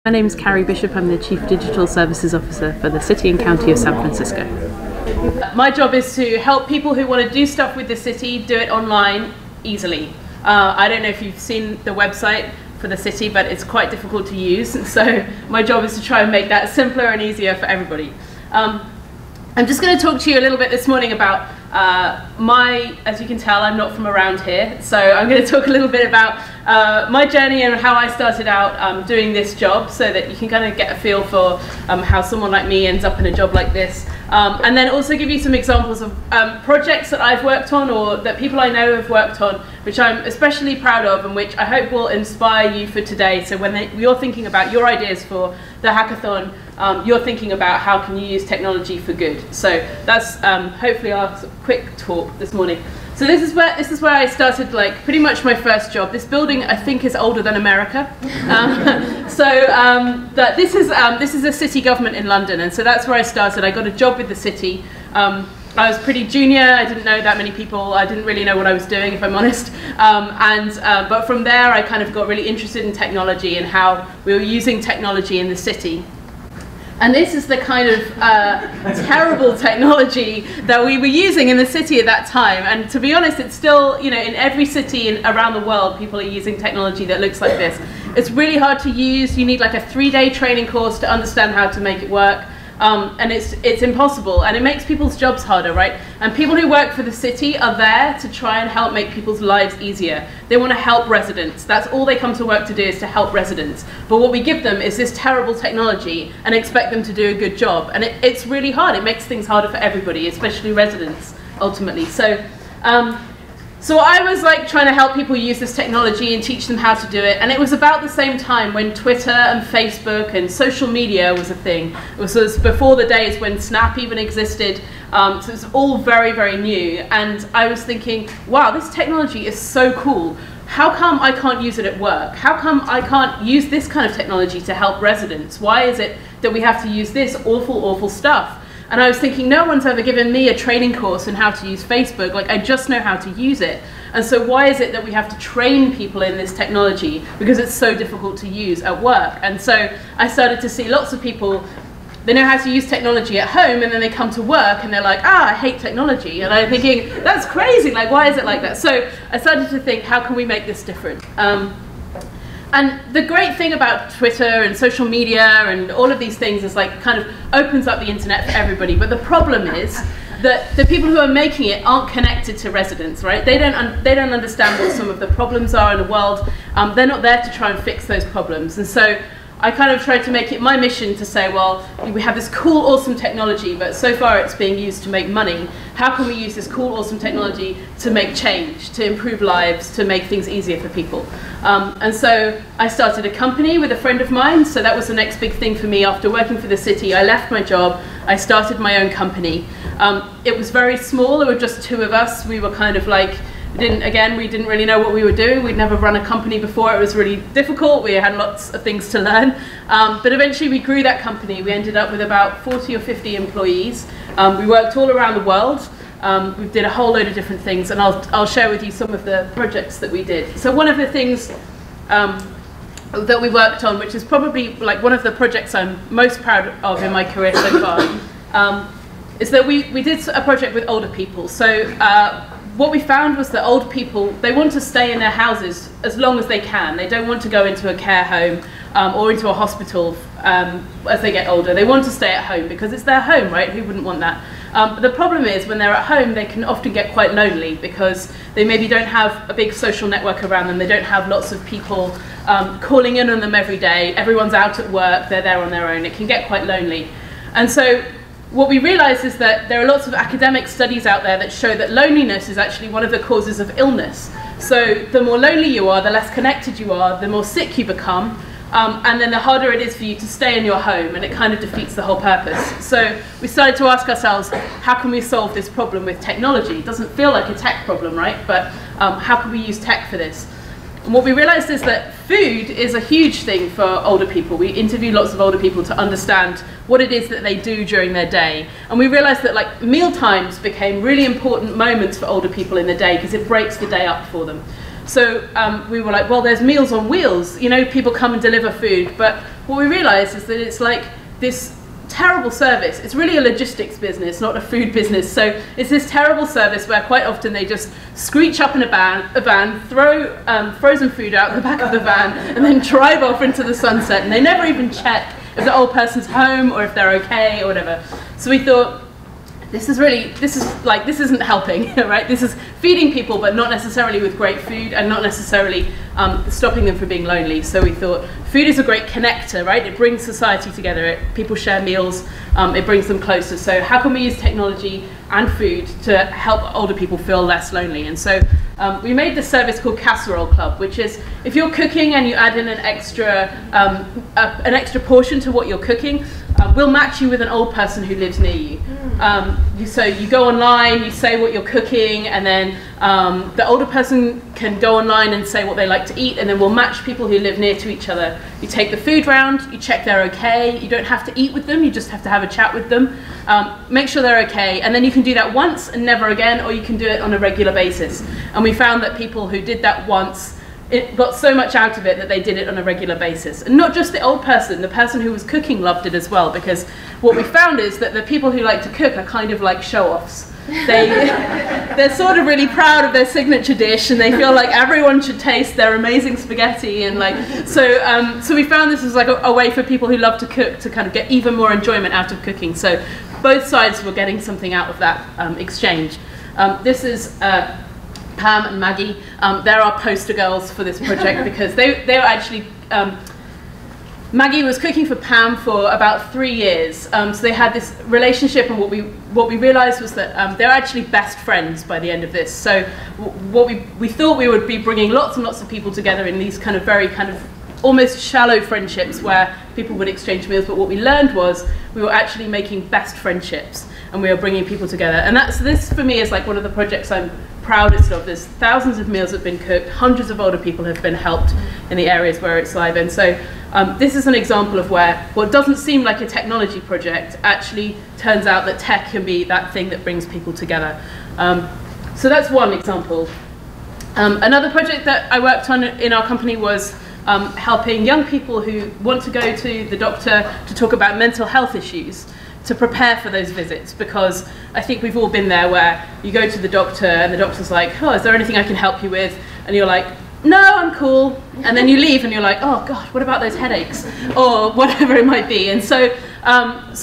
My name is Carrie Bishop. I'm the Chief Digital Services Officer for the City and County of San Francisco. My job is to help people who want to do stuff with the city do it online easily. I don't know if you've seen the website for the city, but it's quite difficult to use. So my job is to try and make that simpler and easier for everybody. I'm just going to talk to you a little bit this morning about as you can tell, I'm not from around here, so I'm going to talk a little bit about my journey and how I started out doing this job, so that you can kind of get a feel for how someone like me ends up in a job like this. And then also give you some examples of projects that I've worked on or that people I know have worked on, which I'm especially proud of and which I hope will inspire you for today. So when you're thinking about your ideas for the hackathon, you're thinking about how can you use technology for good. So that's hopefully our quick talk this morning. So this is where I started, like pretty much my first job. This building I think is older than America. This is a city government in London, and so that's where I started. I got a job with the city. I was pretty junior. I didn't know that many people. I didn't really know what I was doing, if I'm honest. But from there, I kind of got really interested in technology and how we were using technology in the city. And this is the kind of terrible technology that we were using in the city at that time. And to be honest, it's still, in every city around the world, people are using technology that looks like this. It's really hard to use. You need like a 3-day training course to understand how to make it work. And it's impossible, and it makes people's jobs harder, right? And people who work for the city are there to try and help make people's lives easier. They want to help residents. That's all they come to work to do, is to help residents. But what we give them is this terrible technology and expect them to do a good job. And it's really hard. It makes things harder for everybody, especially residents, ultimately. So I was like trying to help people use this technology and teach them how to do it. And it was about the same time when Twitter and Facebook and social media was a thing. It was before the days when Snap even existed. So it was all very, very new. And I was thinking, wow, this technology is so cool. How come I can't use it at work? How come I can't use this kind of technology to help residents? Why is it that we have to use this awful, awful stuff? And I was thinking, no one's ever given me a training course on how to use Facebook. Like, I just know how to use it. And so why is it that we have to train people in this technology? Because it's so difficult to use at work. And so I started to see lots of people, they know how to use technology at home, and then they come to work and they're like, I hate technology. And I'm thinking, that's crazy. Like, why is it like that? So I started to think, how can we make this different? And the great thing about Twitter and social media and all of these things is like kind of opens up the internet for everybody. But the problem is that the people who are making it aren't connected to residents, right? They don't understand what some of the problems are in the world. They're not there to try and fix those problems. And so I kind of tried to make it my mission to say, well, we have this cool, awesome technology, but so far it's being used to make money. How can we use this cool, awesome technology to make change, to improve lives, to make things easier for people? And so I started a company with a friend of mine. So that was the next big thing for me. After working for the city, I left my job. I started my own company. It was very small. There were just 2 of us. We were kind of like, we didn't really know what we were doing. We'd never run a company before. It was really difficult. We had lots of things to learn. But eventually we grew that company. We ended up with about 40 or 50 employees. We worked all around the world. We did a whole load of different things, and I'll share with you some of the projects that we did. So one of the things that we worked on, which is probably like one of the projects I'm most proud of in my career so far, is that we did a project with older people. So what we found was that old people, they want to stay in their houses as long as they can. They don't want to go into a care home or into a hospital as they get older. They want to stay at home because it's their home, right? Who wouldn't want that? But the problem is when they're at home, they can often get quite lonely because they maybe don't have a big social network around them. They don't have lots of people calling in on them every day. Everyone's out at work. They're there on their own. It can get quite lonely. And so what we realized is that there are lots of academic studies out there that show that loneliness is actually one of the causes of illness. So the more lonely you are, the less connected you are, the more sick you become, and then the harder it is for you to stay in your home, and it kind of defeats the whole purpose. So we started to ask ourselves, how can we solve this problem with technology? It doesn't feel like a tech problem, right? But how can we use tech for this? And what we realized is that food is a huge thing for older people. We interviewed lots of older people to understand what it is that they do during their day. And we realized that like meal times became really important moments for older people in the day because it breaks the day up for them. So we were like, well, there's Meals on Wheels, you know, people come and deliver food. But what we realized is that it's like this terrible service. It's really a logistics business, not a food business. So it's this terrible service where quite often they just screech up in a van, throw frozen food out the back of the van, and then drive off into the sunset. And they never even check if the old person's home or if they're okay or whatever. So we thought, this isn't helping, right? This is feeding people, but not necessarily with great food, and not necessarily stopping them from being lonely. So we thought food is a great connector, right? It brings society together. People share meals. It brings them closer. So how can we use technology and food to help older people feel less lonely? And so we made this service called Casserole Club, which is if you're cooking and you add in an extra portion to what you're cooking, we'll match you with an old person who lives near you. So you go online, you say what you're cooking, and then the older person can go online and say what they like to eat, and then we'll match people who live near to each other. You take the food round, you check they're okay. You don't have to eat with them, you just have to have a chat with them. Make sure they're okay, and then you can do that once and never again, or you can do it on a regular basis. And we found that people who did that once, it got so much out of it that they did it on a regular basis. And not just the old person, the person who was cooking loved it as well, because what we found is that the people who like to cook are kind of like show-offs. They're sort of really proud of their signature dish, and they feel like everyone should taste their amazing spaghetti, and so we found this was like a way for people who love to cook to kind of get even more enjoyment out of cooking. So both sides were getting something out of that exchange. This is Pam and Maggie. They're our poster girls for this project because they were actually, Maggie was cooking for Pam for about 3 years. So they had this relationship, and what we realized was that they were actually best friends by the end of this. So what we thought we would be bringing lots and lots of people together in these kind of very kind of almost shallow friendships where people would exchange meals, but what we learned was we were actually making best friendships, and we were bringing people together. And this for me is like one of the projects I'm proudest of. There's thousands of meals have been cooked, hundreds of older people have been helped in the areas where it's live. And so this is an example of where what doesn't seem like a technology project actually turns out that tech can be that thing that brings people together. So that's one example. Another project that I worked on in our company was helping young people who want to go to the doctor to talk about mental health issues to prepare for those visits, because I think we've all been there where you go to the doctor and the doctor's like, oh, is there anything I can help you with? And you're like, no, I'm cool. And then you leave and you're like, oh God, what about those headaches? Or whatever it might be. And so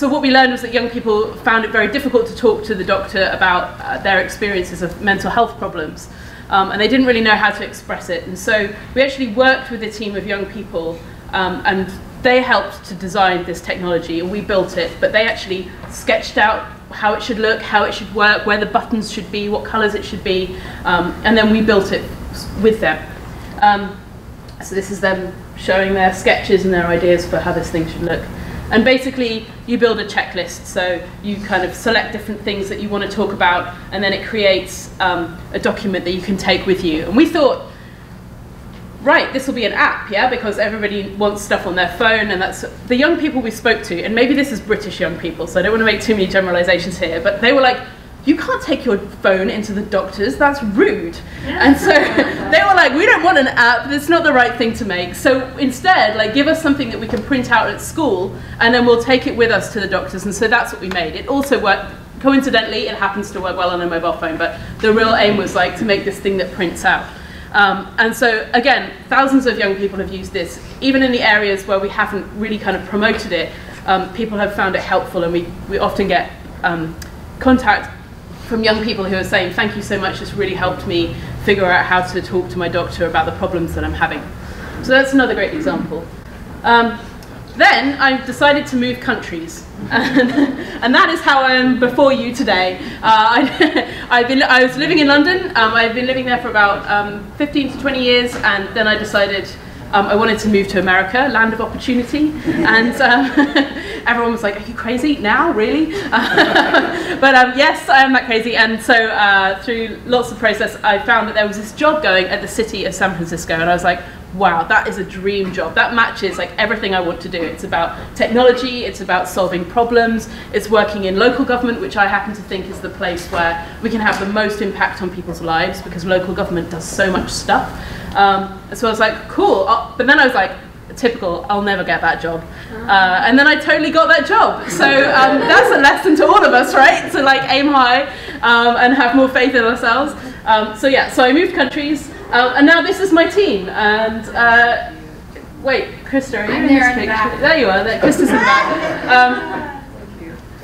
what we learned was that young people found it very difficult to talk to the doctor about their experiences of mental health problems. And they didn't really know how to express it. And so we actually worked with a team of young people, and they helped to design this technology, and we built it, but they actually sketched out how it should look, how it should work, where the buttons should be, what colors it should be, and then we built it with them. So this is them showing their sketches and their ideas for how this thing should look. And basically, you build a checklist, so you kind of select different things that you want to talk about, and then it creates a document that you can take with you. And we thought, right, this will be an app, yeah, because everybody wants stuff on their phone, and that's the young people we spoke to, and maybe this is British young people, so I don't want to make too many generalizations here, but they were like, you can't take your phone into the doctor's, that's rude. And so they were like, we don't want an app, it's not the right thing to make. So instead, like, give us something that we can print out at school, and then we'll take it with us to the doctor's. And so that's what we made. It also worked, coincidentally, it happens to work well on a mobile phone, but the real aim was like to make this thing that prints out. And so again, thousands of young people have used this. Even in the areas where we haven't really kind of promoted it, people have found it helpful, and we often get contact from young people who are saying, thank you so much, this really helped me figure out how to talk to my doctor about the problems that I'm having. So that's another great example. Then I decided to move countries, and that is how I am before you today. I was living in London. I've been living there for about 15 to 20 years, and then I decided I wanted to move to America, land of opportunity, and everyone was like, are you crazy now, really? But yes, I am that crazy, and so through lots of process, I found that there was this job going at the city of San Francisco, and I was like, wow, that is a dream job. That matches like everything I want to do. It's about technology, it's about solving problems, it's working in local government, which I happen to think is the place where we can have the most impact on people's lives, because local government does so much stuff. So I was like, cool. But then I was like, typical, I'll never get that job. And then I totally got that job. So that's a lesson to all of us, right? To like aim high and have more faith in ourselves. So yeah, so I moved countries, and now this is my team. And wait, Krista, are you in this picture? There you are. Krista's in the back.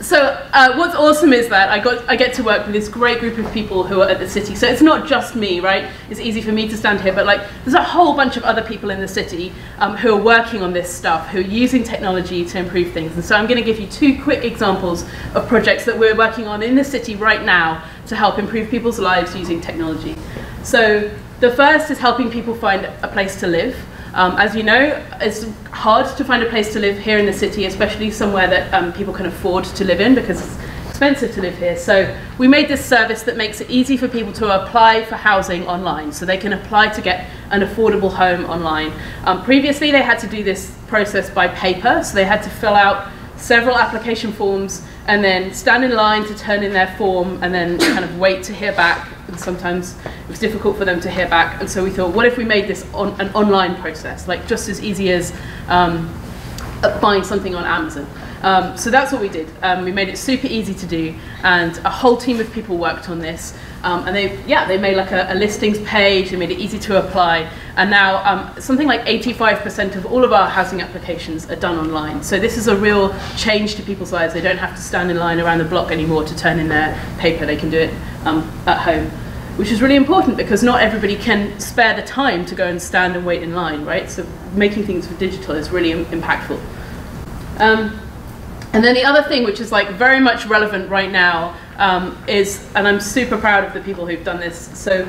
So what's awesome is that I get to work with this great group of people who are at the city. So it's not just me, right? It's easy for me to stand here, but like there's a whole bunch of other people in the city who are working on this stuff, who are using technology to improve things. And so I'm going to give you 2 quick examples of projects that we're working on in the city right now to help improve people's lives using technology. So the first is helping people find a place to live. As you know, it's hard to find a place to live here in the city, especially somewhere that people can afford to live in, because it's expensive to live here. So we made this service that makes it easy for people to apply for housing online. So they can apply to get an affordable home online. Previously, they had to do this process by paper. So they had to fill out several application forms and then stand in line to turn in their form and then kind of wait to hear back. And sometimes it was difficult for them to hear back. And so we thought, what if we made this an online process, like just as easy as buying something on Amazon. So that's what we did. We made it super easy to do, and a whole team of people worked on this. And they made like a listings page, they made it easy to apply, and now something like 85% of all of our housing applications are done online. So this is a real change to people's lives. They don't have to stand in line around the block anymore to turn in their paper. They can do it at home, which is really important because not everybody can spare the time to go and stand and wait in line, right? So making things digital is really impactful. And then the other thing, which is like very much relevant right now, is, and I'm super proud of the people who've done this. So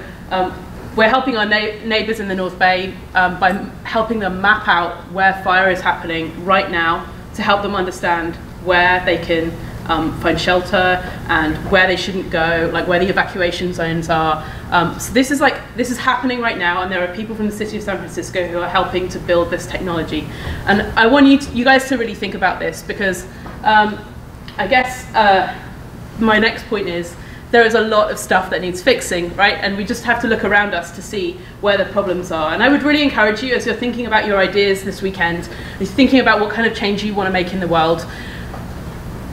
we're helping our neighbours in the North Bay by helping them map out where fire is happening right now, to help them understand where they can find shelter and where they shouldn't go, like where the evacuation zones are. So this is happening right now, and there are people from the city of San Francisco who are helping to build this technology. And I want you guys to really think about this, because I guess my next point is there is a lot of stuff that needs fixing, right? And we just have to look around us to see where the problems are. And I would really encourage you, as you're thinking about your ideas this weekend, you're thinking about what kind of change you want to make in the world,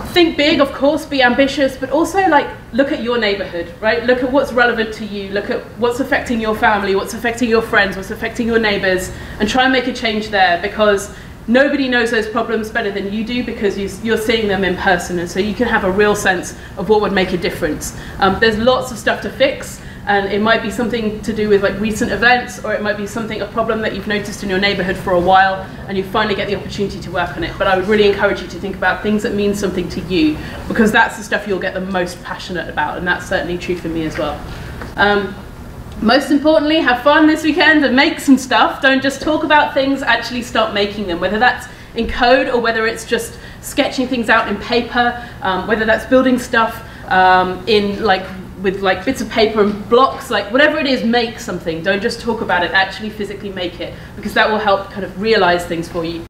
think big, of course, be ambitious, but also like look at your neighborhood, right? Look at what's relevant to you, look at what's affecting your family, what's affecting your friends, what's affecting your neighbors, and try and make a change there, because nobody knows those problems better than you do, because you're seeing them in person, and so you can have a real sense of what would make a difference. There's lots of stuff to fix, and it might be something to do with like recent events, or it might be a problem that you've noticed in your neighborhood for a while, and you finally get the opportunity to work on it. But I would really encourage you to think about things that mean something to you, because that's the stuff you'll get the most passionate about, and that's certainly true for me as well. Most importantly, have fun this weekend and make some stuff. Don't just talk about things, actually start making them, whether that's in code or whether it's just sketching things out in paper, whether that's building stuff with bits of paper and blocks, like whatever it is, make something. Don't just talk about it, actually physically make it, because that will help kind of realize things for you.